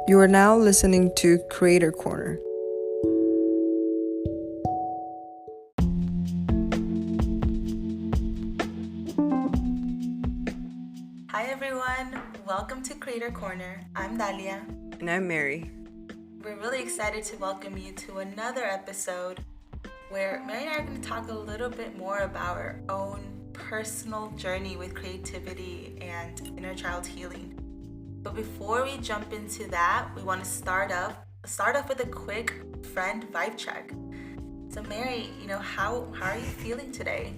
You are now listening to Creator Corner. Hi everyone, welcome to Creator Corner. I'm Dalia. And I'm Mary. We're really excited to welcome you to another episode where Mary and I are going to talk a little bit more about our own personal journey with creativity and inner child healing. But before we jump into that, we want to start off with a quick friend vibe check. So Mary, how are you feeling today?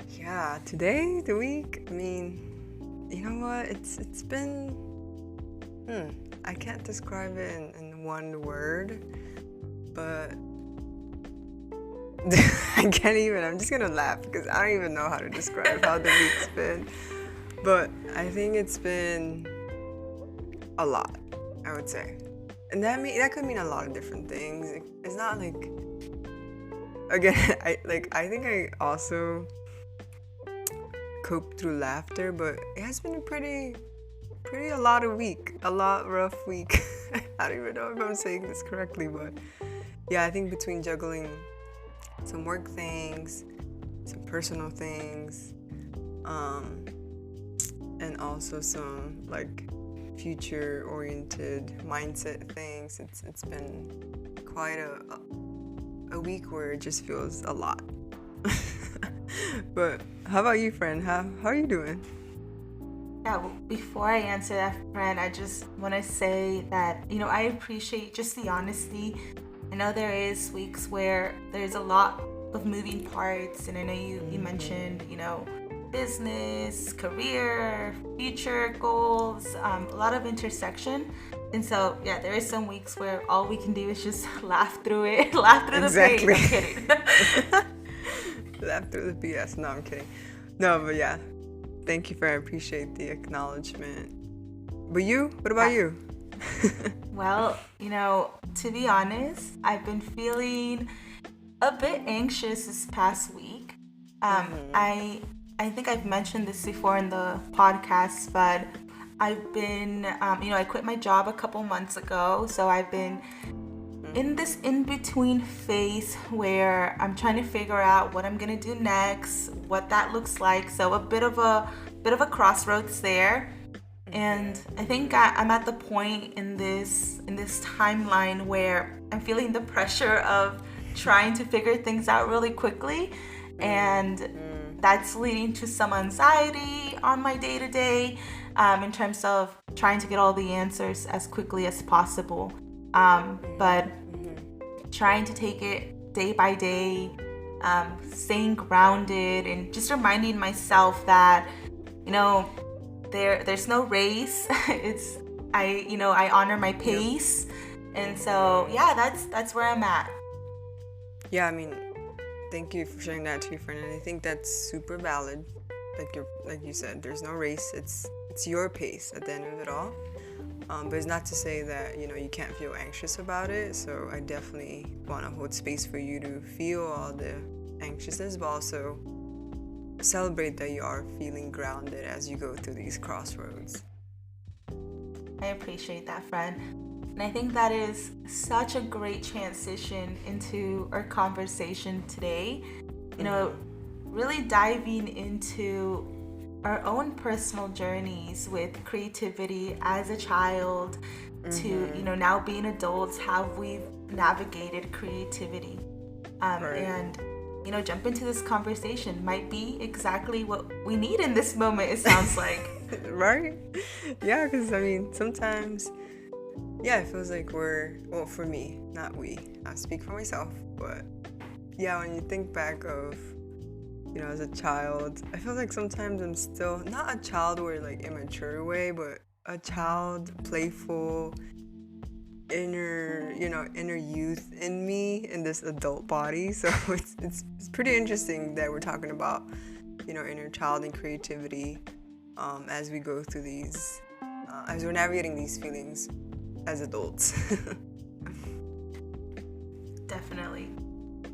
Yeah, today, the week, you know what? It's been I can't describe it in one word, but I can't even. I'm just gonna laugh because I don't even know how to describe how the week's been. But I think it's been a lot, I would say. And that could mean a lot of different things. It's not like, again, I think I also cope through laughter, but it has been a lot rough week. I don't even know if I'm saying this correctly, but yeah, I think between juggling some work things, some personal things, and also some like future oriented mindset things, it's been quite a week where it just feels a lot. But how about you, friend? How are you doing? Yeah, well, before I answer that, friend, I just want to say that, I appreciate just the honesty. I know there is weeks where there's a lot of moving parts, and I know you mentioned, business, career, future goals, a lot of intersection. And so, yeah, there is some weeks where all we can do is just laugh through it, laugh through Exactly. the pain. I'm kidding. Laugh through the BS. No, I'm kidding. No, but yeah. Thank you, I appreciate the acknowledgement. But you? What about you? Well, to be honest, I've been feeling a bit anxious this past week. I think I've mentioned this before in the podcast, but I've been, I quit my job a couple months ago, so I've been in this in-between phase where I'm trying to figure out what I'm gonna do next, what that looks like. So a bit of a crossroads there. And I think I'm at the point in this timeline where I'm feeling the pressure of trying to figure things out really quickly, and that's leading to some anxiety on my day-to-day in terms of trying to get all the answers as quickly as possible. But trying to take it day by day, staying grounded, and just reminding myself that, there's no race. I honor my pace. And so, yeah, that's where I'm at. Yeah, thank you for sharing that too, friend. And I think that's super valid. Like you said, there's no race. It's your pace at the end of it all. But it's not to say that, you can't feel anxious about it. So I definitely want to hold space for you to feel all the anxiousness, but also celebrate that you are feeling grounded as you go through these crossroads. I appreciate that, friend. And I think that is such a great transition into our conversation today. Really diving into our own personal journeys with creativity as a child to, now being adults, how we've navigated creativity. Right. And, jump into this conversation might be exactly what we need in this moment, it sounds like. Right? Yeah, because sometimes, yeah, it feels like for me, not we, I speak for myself, but yeah, when you think back of, as a child, I feel like sometimes I'm still not a child where like immature way, but a child, playful, inner youth in me in this adult body. So it's pretty interesting that we're talking about, inner child and creativity as we go through these, as we're navigating these feelings as adults. Definitely.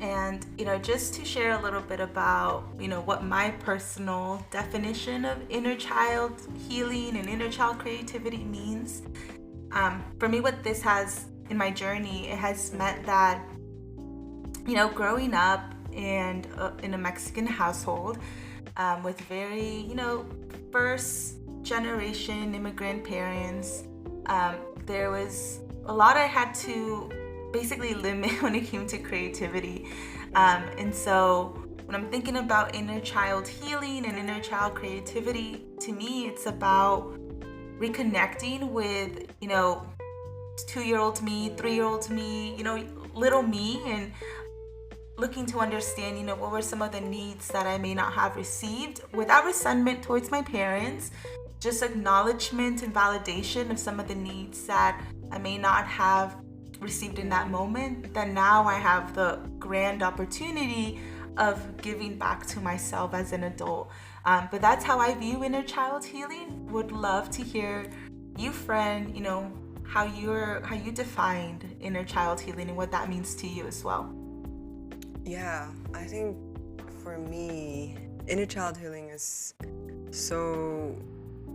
And, just to share a little bit about, what my personal definition of inner child healing and inner child creativity means, For me, what this has in my journey, it has meant that, growing up and in a Mexican household, with very, first generation immigrant parents, there was a lot I had to basically limit when it came to creativity. And so when I'm thinking about inner child healing and inner child creativity, to me, it's about reconnecting with, 2-year-old me, 3-year-old me, little me, and looking to understand, what were some of the needs that I may not have received without resentment towards my parents, just acknowledgement and validation of some of the needs that I may not have received in that moment, then now I have the grand opportunity of giving back to myself as an adult. But that's how I view inner child healing. Would love to hear you, friend, how you defined inner child healing and what that means to you as well. Yeah, I think for me, inner child healing is so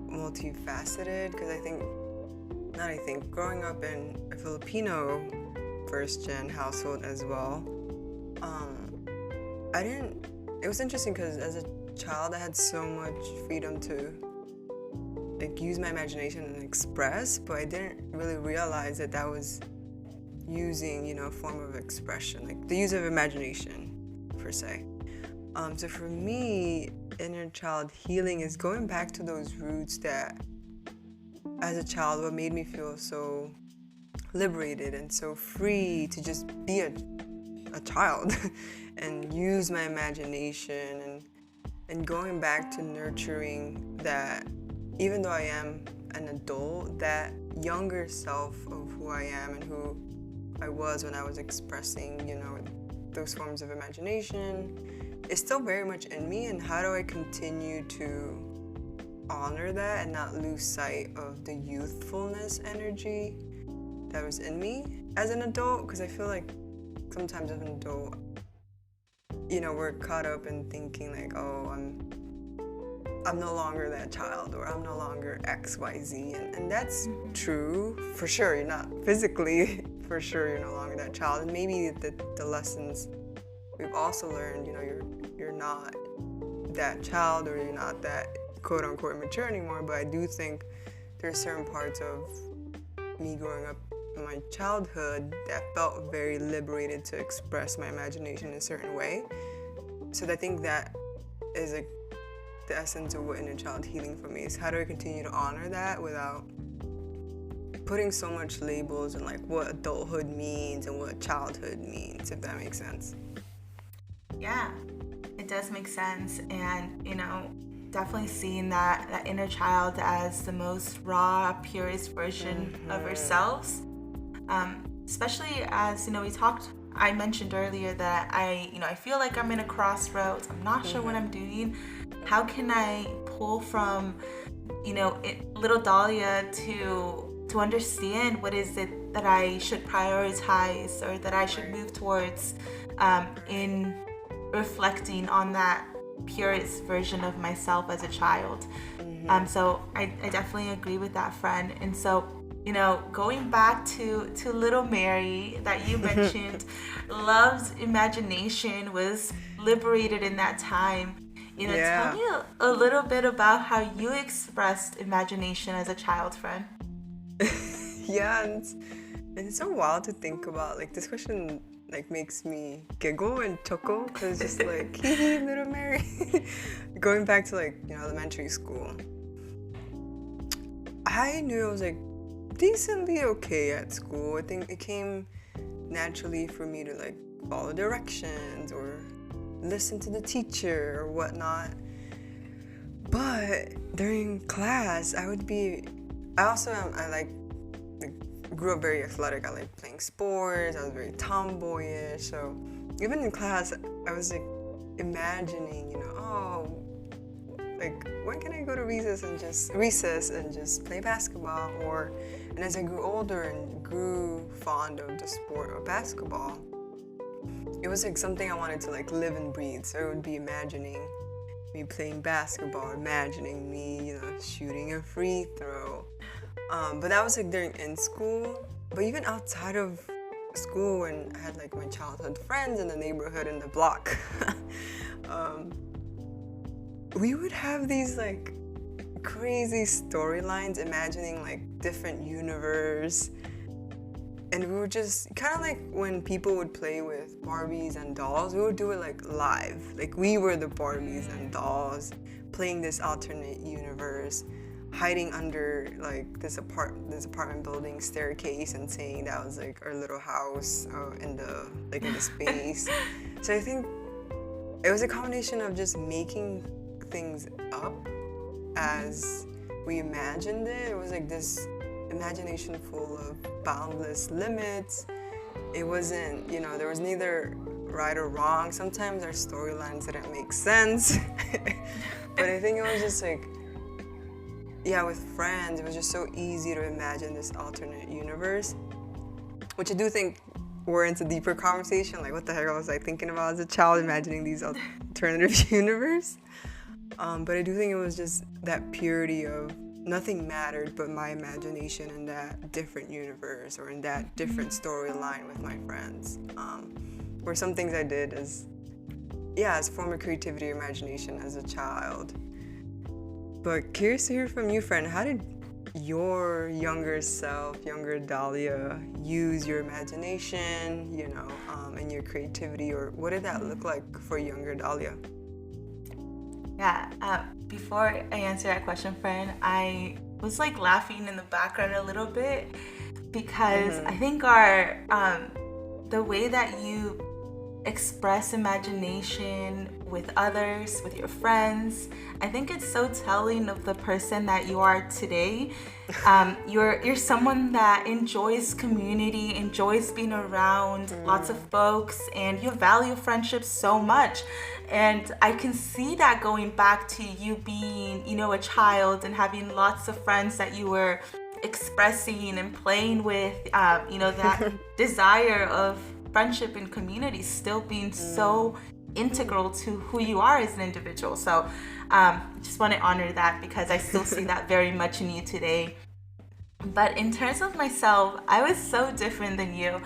multifaceted because growing up in a Filipino first gen household as well, it was interesting because as a child I had so much freedom to use my imagination and express, but I didn't really realize that was using, a form of expression, the use of imagination per se. So for me, inner child healing is going back to those roots that as a child what made me feel so liberated and so free to just be a child and use my imagination, and going back to nurturing that, even though I am an adult, that younger self of who I am and who I was when I was expressing, those forms of imagination is still very much in me, and how do I continue to honor that and not lose sight of the youthfulness energy that was in me as an adult? Because I feel like sometimes as an adult, we're caught up in thinking oh, I'm no longer that child, or I'm no longer XYZ, and that's true for sure. You're not physically, for sure you're no longer that child, and maybe the lessons we've also learned, you're not that child, or you're not that quote unquote mature anymore. But I do think there's certain parts of me growing up in my childhood that felt very liberated to express my imagination in a certain way. So I think that is the essence of what inner child healing for me is. How do I continue to honor that without putting so much labels on what adulthood means and what childhood means, if that makes sense? Yeah, it does make sense. And definitely seeing that inner child as the most raw, purest version of ourselves, especially as I mentioned earlier that I feel like I'm in a crossroads. I'm not sure what I'm doing. How can I pull from, little Dalia to understand what is it that I should prioritize or that I should move towards in reflecting on that purest version of myself as a child. So I definitely agree with that, friend. And so, going back to little Mary that you mentioned, love's imagination was liberated in that time. Yeah. Tell me a little bit about how you expressed imagination as a child, friend. Yeah, and it's so wild to think about. This question makes me giggle and chuckle, because it's just hee hee, little Mary. Going back to elementary school, I knew I was decently okay at school. I think it came naturally for me to follow directions or listen to the teacher or whatnot. But during class, I grew up very athletic. I liked playing sports. I was very tomboyish. So even in class, I was imagining, when can I go to recess and just play basketball? And as I grew older and grew fond of the sport of basketball, it was something I wanted to live and breathe. So it would be imagining me playing basketball, imagining me, shooting a free throw, But that was like during in school. But even outside of school, when I had like my childhood friends in the neighborhood in the block, um, we would have these like crazy storylines, imagining like different universe. And we would just kind of like when people would play with Barbies and dolls, we would do it like live. Like we were the Barbies and dolls playing this alternate universe, hiding under like this apartment building staircase and saying that was like our little house in the space. So I think it was a combination of just making things up as we imagined it. It was like this imagination full of boundless limits. It wasn't, there was neither right or wrong. Sometimes our storylines didn't make sense. But I think it was just like, with friends, it was just so easy to imagine this alternate universe, which I do think we're into deeper conversation, like what the heck was I thinking about as a child, imagining these alternative universe. But I do think it was just that purity of nothing mattered but my imagination in that different universe or in that different storyline with my friends. Or some things I did as a form of creativity or imagination as a child. But curious to hear from you, friend, how did your younger self, younger Dalia, use your imagination, and your creativity, or what did that look like for younger Dalia? Yeah, before I answer that question, friend, I was like laughing in the background a little bit because I think the way that you express imagination with others, with your friends, I think it's so telling of the person that you are today. You're someone that enjoys community, enjoys being around lots of folks, and you value friendships so much. And I can see that going back to you being, a child and having lots of friends that you were expressing and playing with, that desire of friendship and community still being so integral to who you are as an individual. So just want to honor that because I still see that very much in you today. But in terms of myself, I was so different than you.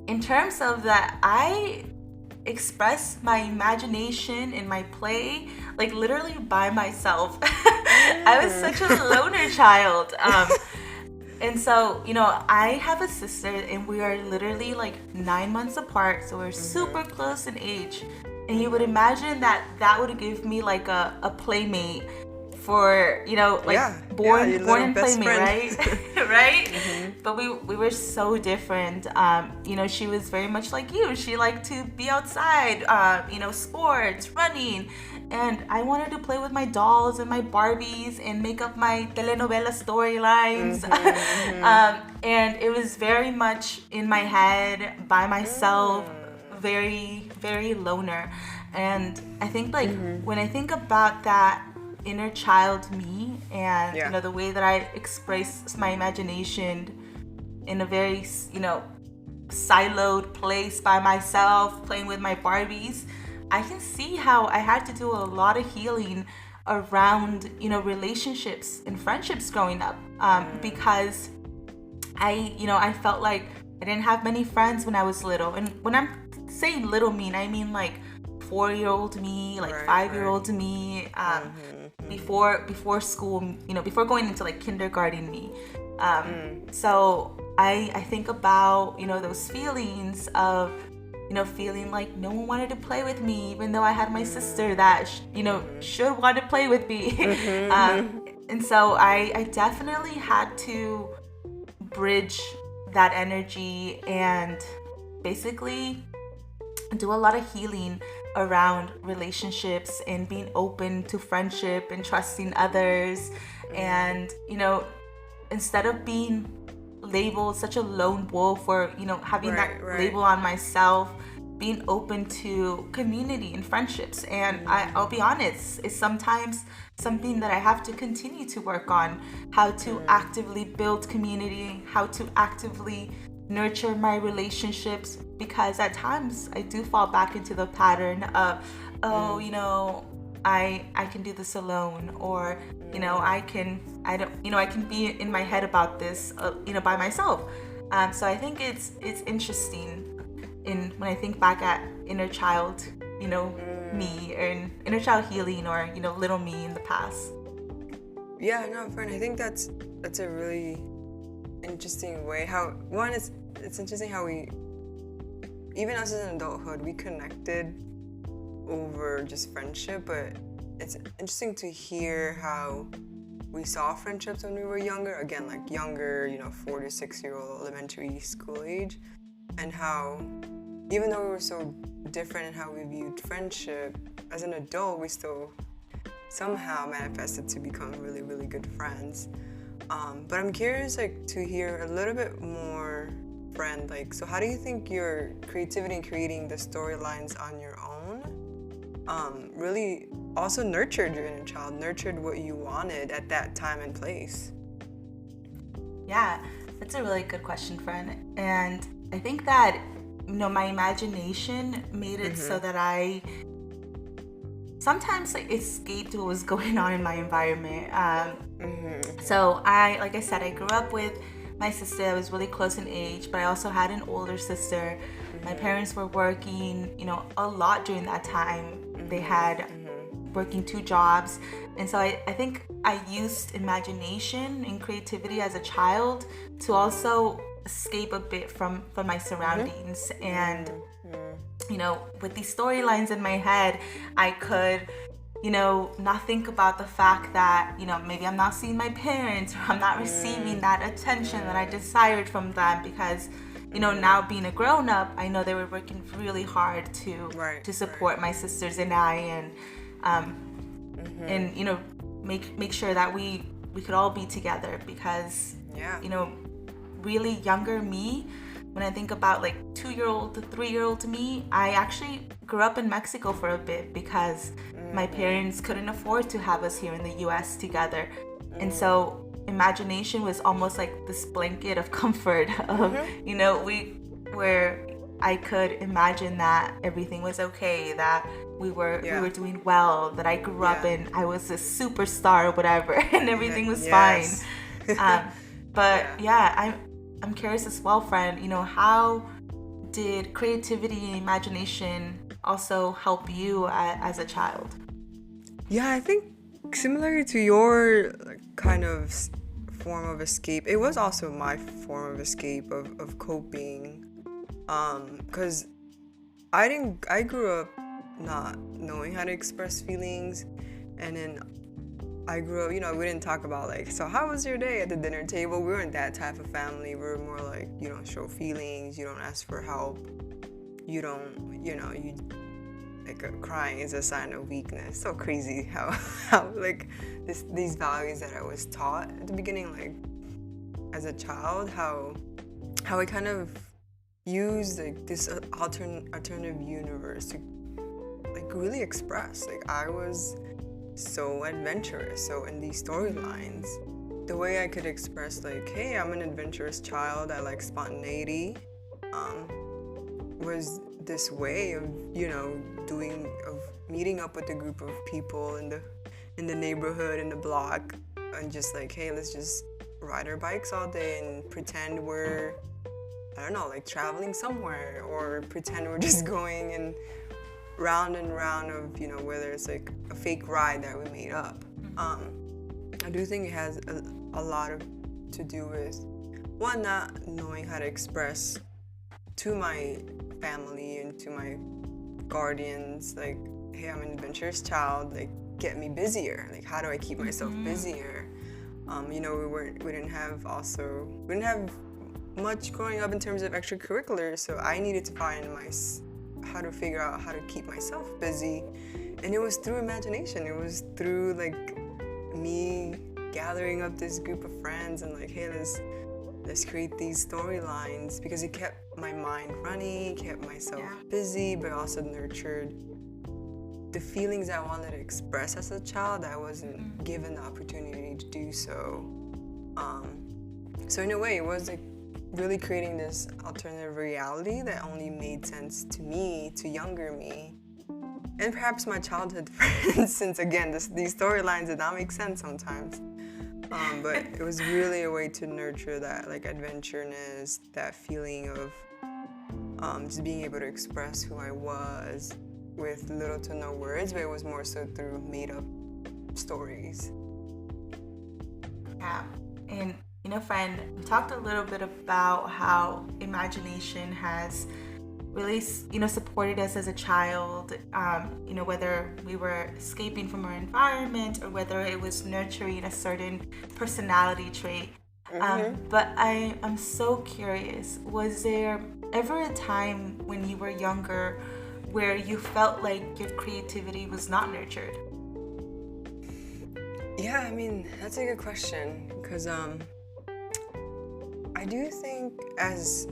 In terms of that, I express my imagination in my play like literally by myself. I was such a loner child. And so, I have a sister and we are literally like 9 months apart. So we're super close in age. And you would imagine that would give me like a playmate for, born and playmate, right? Right? But we were so different. She was very much like you. She liked to be outside, sports, running. And I wanted to play with my dolls and my Barbies and make up my telenovela storylines. And it was very much in my head, by myself, very, very loner. And I think when I think about that inner child me and, the way that I express my imagination in a very, siloed place by myself, playing with my Barbies, I can see how I had to do a lot of healing around, relationships and friendships growing up, because I felt like I didn't have many friends when I was little. And when I'm saying little I mean like 4-year-old me, like 5-year-old me, before school, before going into like kindergarten me. So I think about, those feelings of, feeling like no one wanted to play with me, even though I had my sister that, should want to play with me. And so I definitely had to bridge that energy and basically do a lot of healing around relationships and being open to friendship and trusting others. And, instead of being labeled such a lone wolf or, having that label on myself, being open to community and friendships. And I'll be honest, it's sometimes something that I have to continue to work on, how to actively build community, how to actively nurture my relationships, because at times I do fall back into the pattern of, I can do this alone, or I can be in my head about this by myself. So I think it's interesting in when I think back at inner child, me, or inner child healing, or little me in the past. Yeah, no, friend, I think that's a really interesting way how one is. It's interesting how we, even us as an adulthood, we connected over just friendship, but it's interesting to hear how we saw friendships when we were younger, again, like younger, 4 to 6 year old elementary school age, and how even though we were so different in how we viewed friendship, as an adult we still somehow manifested to become really, really good friends. But I'm curious, like, to hear a little bit more, friend, like, so how do you think your creativity in creating the storylines on your own really also nurtured your inner child, nurtured what you wanted at that time and place? Yeah, that's a really good question, friend. And I think that, my imagination made it so that I sometimes escaped what was going on in my environment. So like I said, I grew up with my sister that was really close in age, but I also had an older sister. My parents were working, a lot during that time. They had working 2 jobs. And so I think I used imagination and creativity as a child to also escape a bit from my surroundings. And, with these storylines in my head, I could, not think about the fact that, maybe I'm not seeing my parents, or I'm not receiving that attention that I desired from them, because now being a grown-up, I know they were working really hard to support my sisters and I, and make sure that we could all be together, because really younger me, when I think about 2-year-old to 3-year-old me, I actually grew up in Mexico for a bit because my parents couldn't afford to have us here in the US together. And so imagination was almost like this blanket of comfort of, where I could imagine that everything was okay, that we were doing well, that I grew up and I was a superstar or whatever, and everything was fine. But I'm curious as well, friend, how did creativity and imagination also help you as a child? Yeah, I think similar to your kind of form of escape, it was also my form of escape, of coping, because I grew up not knowing how to express feelings, and then I grew up, we didn't talk about so how was your day at the dinner table. We weren't that type of family. We were more like, you don't show feelings, you don't ask for help, you don't, crying is a sign of weakness. So crazy how these values that I was taught at the beginning, as a child, how I kind of used this alternative universe to really express. I was so adventurous. So in these storylines, the way I could express hey, I'm an adventurous child, I like spontaneity, was this way of meeting up with a group of people in the neighborhood, in the block, and just hey, let's just ride our bikes all day and pretend we're, I don't know, traveling somewhere, or pretend we're just going and round of whether it's a fake ride that we made up. I do think it has a lot to do with one, not knowing how to express to my family and to my guardians hey, I'm an adventurous child, get me busier, how do I keep myself busier. We didn't have much growing up in terms of extracurriculars, so I needed to find how to figure out how to keep myself busy, and it was through imagination. It was through me gathering up this group of friends and hey, let's create these storylines, because it kept my mind running, kept myself busy, but also nurtured the feelings I wanted to express as a child that I wasn't given the opportunity to do so. So in a way, it was really creating this alternative reality that only made sense to me, to younger me, and perhaps my childhood friends, since again, these storylines did not make sense sometimes. But it was really a way to nurture that like adventureness, that feeling of just being able to express who I was with little to no words, but it was more so through made up stories. Yeah. And friend, we talked a little bit about how imagination has really, supported us as a child, whether we were escaping from our environment or whether it was nurturing a certain personality trait. But I'm so curious, was there ever a time when you were younger where you felt like your creativity was not nurtured? Yeah, I mean, that's a good question, because I do think as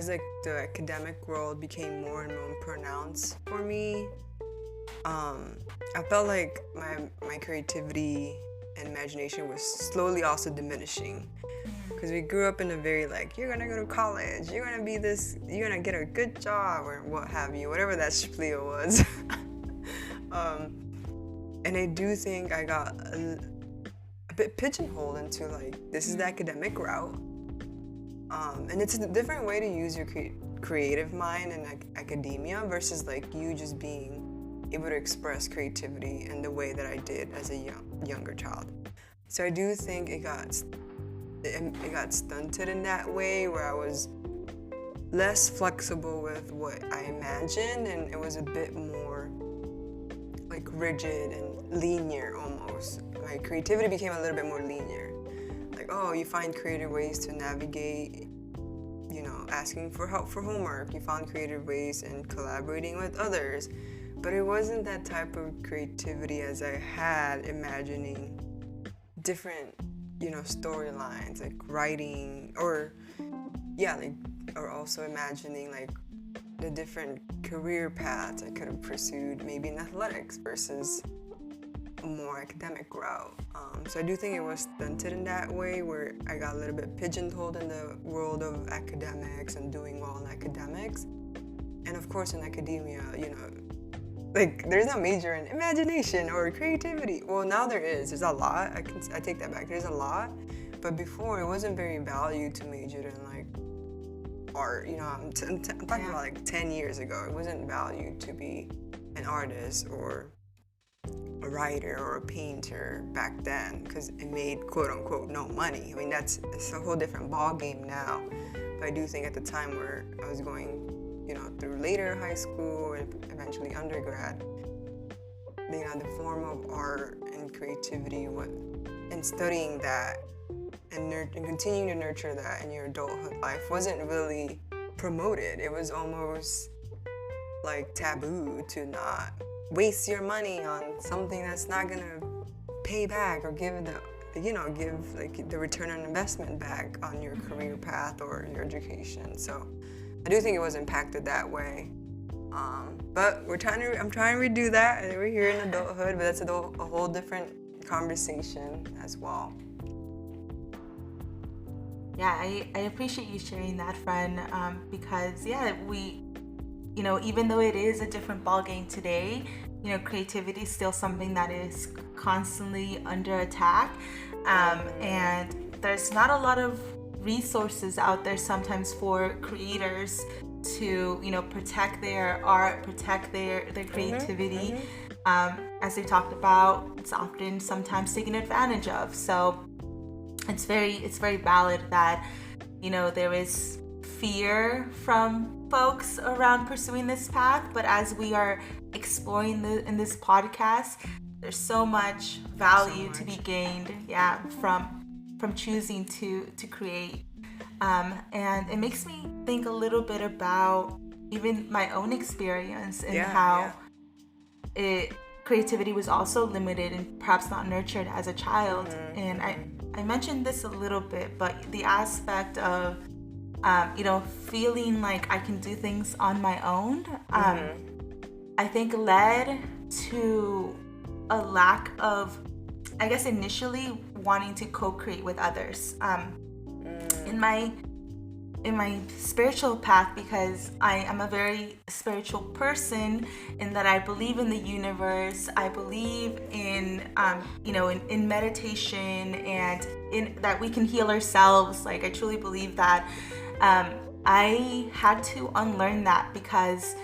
like the academic world became more and more pronounced for me, I felt like my creativity and imagination was slowly also diminishing, because we grew up in a very like, you're gonna go to college, you're gonna be this, you're gonna get a good job or what have you, whatever that spiel was. And I do think I got a bit pigeonholed into like, this is the academic route. And it's a different way to use your creative mind in academia versus like you just being able to express creativity in the way that I did as a younger child. So I do think it got stunted in that way, where I was less flexible with what I imagined, and it was a bit more like rigid and linear almost. My creativity became a little bit more linear. Like, oh, you find creative ways to navigate, asking for help for homework. You found creative ways in collaborating with others. But it wasn't that type of creativity as I had imagining different, storylines, like writing, or also imagining like the different career paths I could have pursued, maybe in athletics versus a more academic route. So I do think it was stunted in that way, where I got a little bit pigeonholed in the world of academics and doing well in academics. And of course in academia, like there's no major in imagination or creativity. Well, now there is. There's a lot. I take that back. There's a lot. But before, it wasn't very valued to major in like art. I'm talking about like 10 years ago. It wasn't valued to be an artist or a writer or a painter back then, because it made quote unquote no money. I mean, it's a whole different ball game now. But I do think at the time where I was going, through later high school and eventually undergrad, the form of art and creativity, and studying that and continuing to nurture that in your adulthood life wasn't really promoted. It was almost like taboo to not waste your money on something that's not gonna pay back or give like the return on investment back on your career path or your education. So I do think it was impacted that way. But I'm trying to redo that, and we're here in adulthood, but that's a whole different conversation as well. Yeah, I appreciate you sharing that, friend, because we, even though it is a different ballgame today, creativity is still something that is constantly under attack, and there's not a lot of resources out there sometimes for creators to, protect their art, protect their creativity. As we talked about, it's often sometimes taken advantage of. So it's very valid that, there is fear from folks around pursuing this path, but as we are exploring in this podcast, there's so much value to be gained, from choosing to create. And it makes me think a little bit about even my own experience and how creativity was also limited and perhaps not nurtured as a child. And I mentioned this a little bit, but the aspect of, feeling like I can do things on my own, I think led to a lack of, I guess, initially wanting to co-create with others. In my in my spiritual path because I am a very spiritual person in that I believe in the universe. I believe in in meditation and in that we can heal ourselves. Like I truly believe that. I had to unlearn that because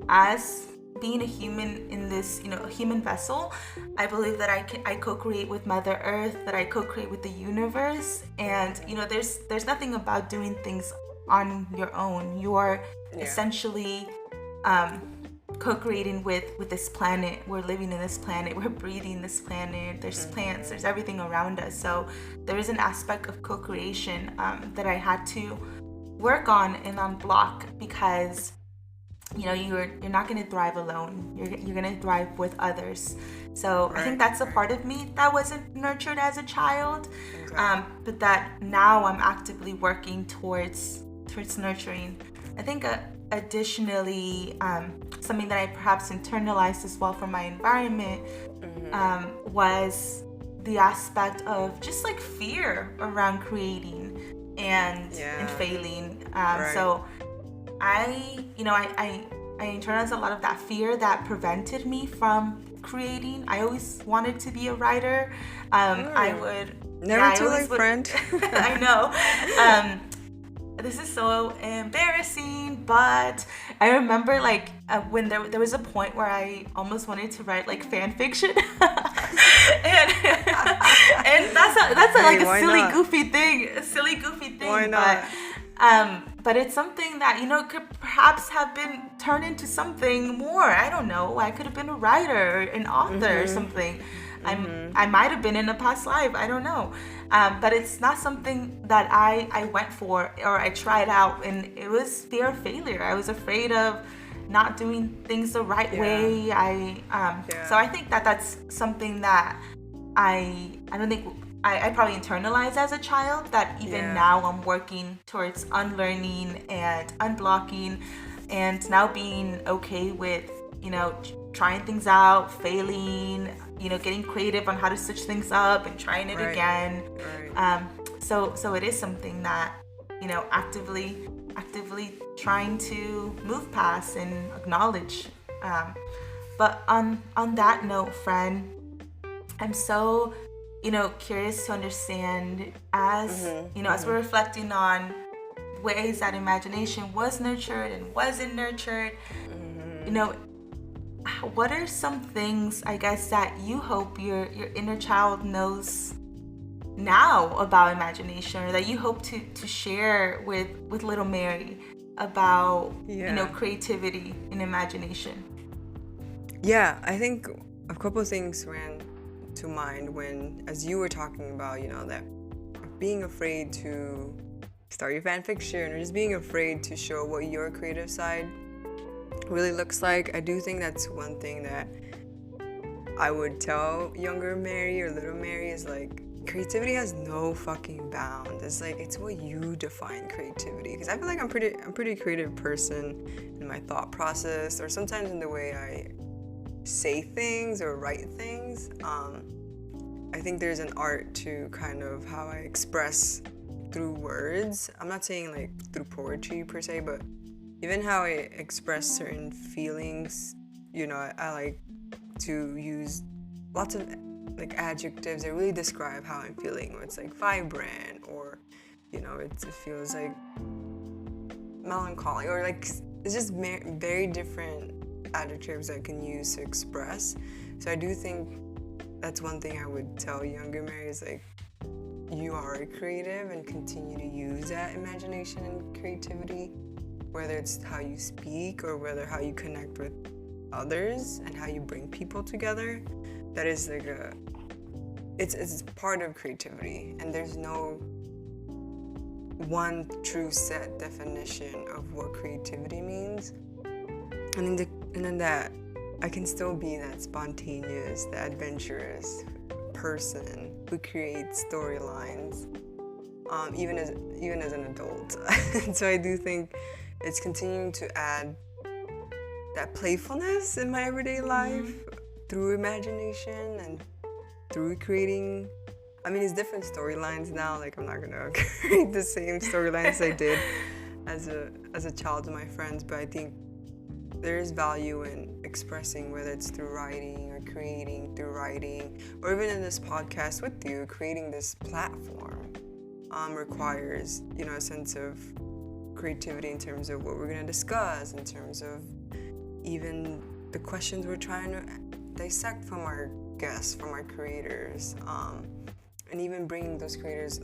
as being a human in this, a human vessel, I believe that I co-create with Mother Earth, that I co-create with the universe, and there's nothing about doing things on your own. You are essentially co-creating with this planet. We're living in this planet. We're breathing this planet. There's plants. There's everything around us. So there is an aspect of co-creation that I had to work on and unblock because you're not going to thrive alone. You're going to thrive with others. So I think that's a part of me that wasn't nurtured as a child, but that now I'm actively working towards nurturing. I think additionally, something that I perhaps internalized as well from my environment was the aspect of just like fear around creating and failing. So I internalized a lot of that fear that prevented me from creating. I always wanted to be a writer. I would never too late, friend. I know. This is so embarrassing, but I remember like when there was a point where I almost wanted to write like fan fiction, and that's like a silly goofy thing. Why not? But it's something that could perhaps have been turned into something more. I don't know. I could have been a writer, or an author, or something. I might have been in a past life. I don't know. But it's not something that I went for or I tried out, and it was fear of failure. I was afraid of not doing things the right way. So I think that that's something that I don't think I probably internalized as a child, that even now I'm working towards unlearning and unblocking, and now being okay with trying things out, failing, getting creative on how to switch things up and trying it again. So it is something that actively trying to move past and acknowledge. But on that note, friend, I'm so curious to understand as as we're reflecting on ways that imagination was nurtured and wasn't nurtured. What are some things, I guess, that you hope your inner child knows now about imagination, or that you hope to share with little Mary about creativity and imagination? I think a couple of things ran to mind when, as you were talking about, that being afraid to start your fan fiction, or just being afraid to show what your creative side really looks like. I do think that's one thing that I would tell younger Mary or little Mary is like, creativity has no fucking bounds. It's like, it's what you define creativity. Because I feel like I'm pretty creative person in my thought process, or sometimes in the way I say things or write things. I think there's an art to kind of how I express through words. I'm not saying like through poetry per se, but even how I express certain feelings. I like to use lots of like adjectives that really describe how I'm feeling. Or it's like vibrant, or it feels like melancholy, or like it's just very different adjectives I can use to express. So I do think that's one thing I would tell younger Mary is like, you are creative and continue to use that imagination and creativity, whether it's how you speak or whether how you connect with others and how you bring people together. That is like it's part of creativity, and there's no one true set definition of what creativity means. And then that I can still be that spontaneous, that adventurous person who creates storylines, even as an adult. So I do think it's continuing to add that playfulness in my everyday life through imagination and through creating I mean, it's different storylines now. Like, I'm not gonna create the same storylines I did as a child with my friends, but I think there is value in expressing, whether it's through writing or creating through writing, or even in this podcast with you, creating this platform requires, a sense of creativity in terms of what we're going to discuss, in terms of even the questions we're trying to dissect from our guests, from our creators, and even bringing those creators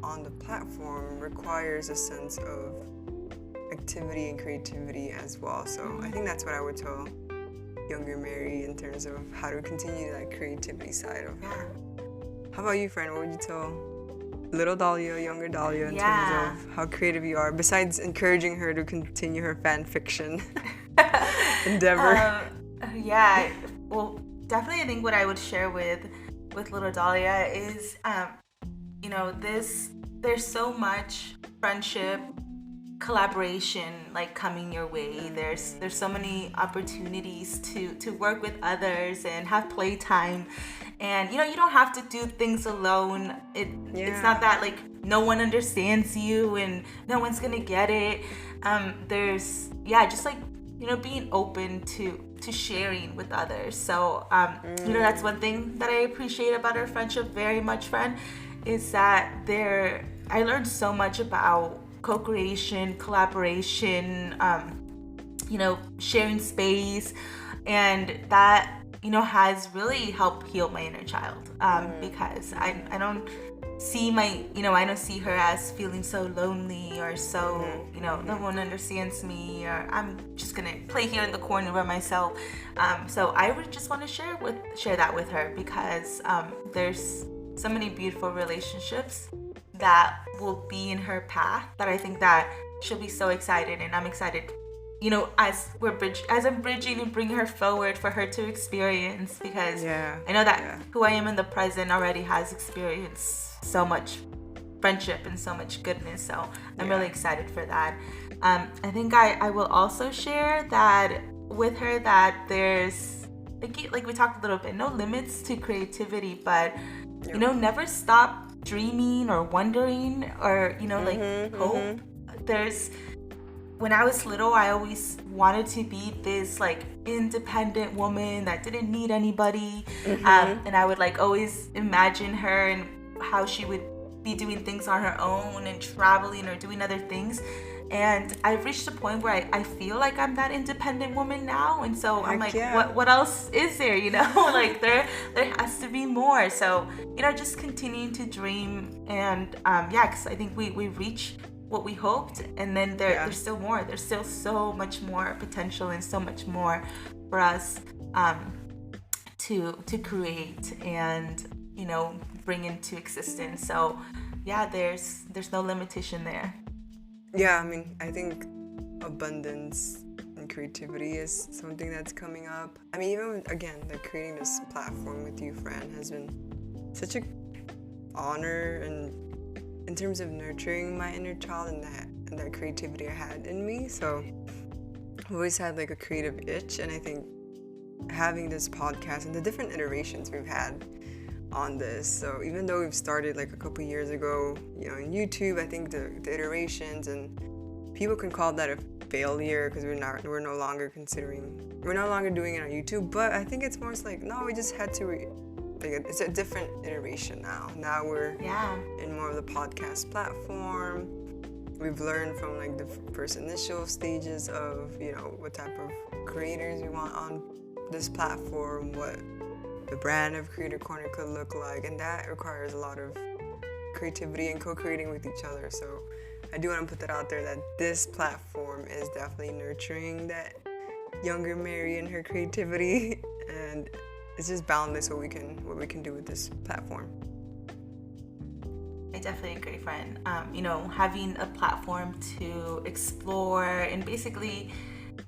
on the platform requires a sense of activity and creativity as well. So I think that's what I would tell younger Mary in terms of how to continue that creativity side of her. How about you, friend? What would you tell little Dalia, younger Dalia, in terms of how creative you are, besides encouraging her to continue her fan fiction endeavor? Well, definitely I think what I would share with little Dalia is, there's so much friendship, collaboration like coming your way. There's so many opportunities to work with others and have playtime, and you don't have to do things alone. It's not that like no one understands you and no one's gonna get it. There's just like being open to sharing with others. So that's one thing that I appreciate about our friendship very much, friend, is that I learned so much about co-creation, collaboration, sharing space, and that has really helped heal my inner child, because I don't see I don't see her as feeling so lonely or so no one understands me, or I'm just gonna play here in the corner by myself. So I would just want to share that with her, because there's so many beautiful relationships that will be in her path that I think that she'll be so excited, and I'm excited as I'm bridging and bringing her forward for her to experience, because I know that who I am in the present already has experienced so much friendship and so much goodness. So I'm really excited for that. I think I will also share that with her, that there's like we talked a little bit, no limits to creativity, but never stop dreaming or wondering or hope. When I was little, I always wanted to be this like independent woman that didn't need anybody, and I would like always imagine her and how she would be doing things on her own and traveling or doing other things. And I've reached a point where I feel like I'm that independent woman now, and so I'm like, what else is there? Like there has to be more. So just continuing to dream, and because I think we reach what we hoped, and then there's still more. There's still so much more potential and so much more for us to create and bring into existence. So there's no limitation there. I mean, I think abundance and creativity is something that's coming up. I mean, even again, like creating this platform with you, Fran, has been such an honor, and in terms of nurturing my inner child and that creativity I had in me. So I've always had like a creative itch, and I think having this podcast and the different iterations we've had on this. So even though we've started like a couple years ago, in YouTube, I think the iterations, and people can call that a failure because we're no longer doing it on YouTube. But I think it's more like, no, we just had to it's a different iteration now. Now we're in more of the podcast platform. We've learned from like the first initial stages of, what type of creators we want on this platform, what the brand of Creator Corner could look like, and that requires a lot of creativity and co-creating with each other. So I do want to put that out there, that this platform is definitely nurturing that younger Mary and her creativity, and it's just boundless what we can do with this platform. I definitely agree, friend. Having a platform to explore and basically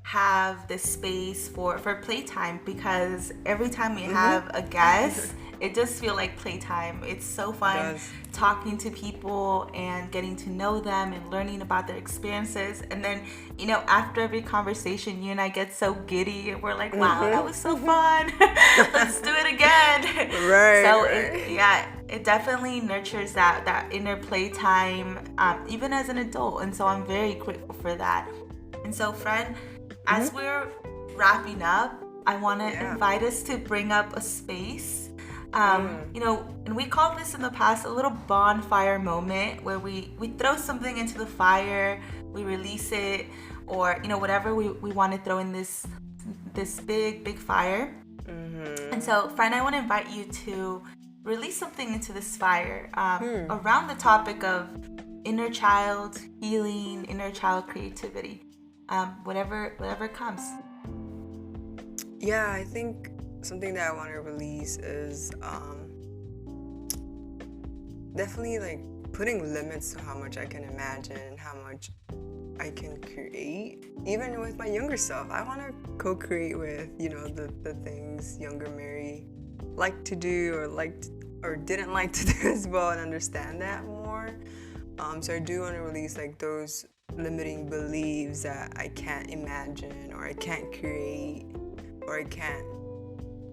have this space for playtime, because every time we have a guest, it does feel like playtime. It's so fun talking to people and getting to know them and learning about their experiences. And then, after every conversation, you and I get so giddy and we're like, wow, that was so fun. Let's do it again. Right. So, it definitely nurtures that inner playtime, even as an adult. And so I'm very grateful for that. And so, friend, as we're wrapping up, I want to invite us to bring up a space. And we called this in the past a little bonfire moment where we throw something into the fire, we release it, or whatever we want to throw in this big fire. And so, friend, I want to invite you to release something into this fire around the topic of inner child healing, inner child creativity, whatever comes. Yeah, I think something that I want to release is definitely like putting limits to how much I can imagine, how much I can create, even with my younger self. I want to co-create with, the things younger Mary liked to do or didn't like to do as well, and understand that more. So I do want to release like those limiting beliefs that I can't imagine, or I can't create, or I can't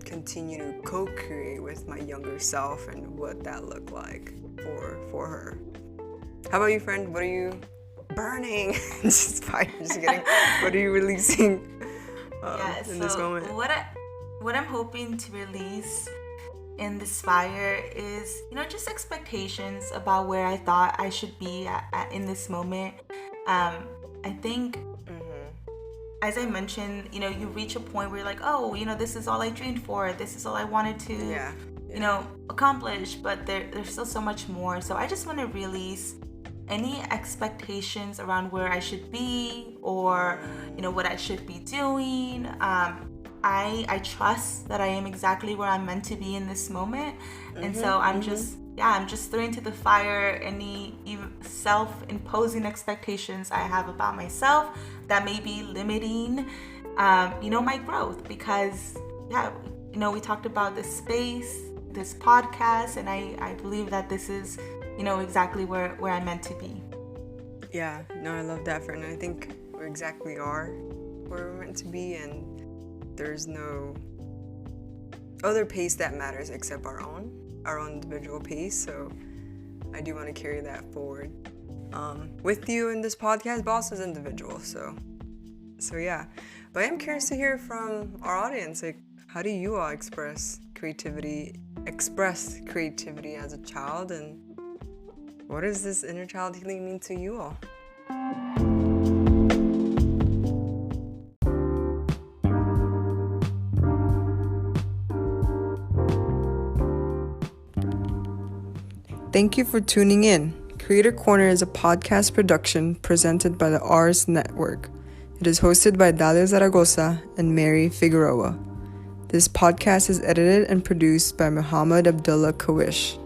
continue to co-create with my younger self, and what that looked like for her. How about you, friend? What are you burning? Just kidding. What are you releasing in this moment? What I'm hoping to release in this fire is, just expectations about where I thought I should be at in this moment. I think, as I mentioned, you reach a point where you're like, oh, this is all I dreamed for. This is all I wanted to, accomplish. But there's still so much more. So I just want to release any expectations around where I should be, or what I should be doing. I trust that I am exactly where I'm meant to be in this moment, and so I'm just throwing to the fire any self-imposing expectations I have about myself that may be limiting my growth, because we talked about this space, this podcast, and I believe that this is exactly where I'm meant to be. Yeah, no, I love that, friend. I think we exactly are where we're meant to be, and there's no other pace that matters except our own individual pace. So I do want to carry that forward with you in this podcast, but also as individuals. So yeah. But I am curious to hear from our audience, like, how do you all express creativity as a child, and what does this inner child healing mean to you all? Thank you for tuning in. Creator Corner is a podcast production presented by the Ars Network. It is hosted by Dalia and Mary Figueroa. This podcast is edited and produced by Muhammad Abdullah Kawish.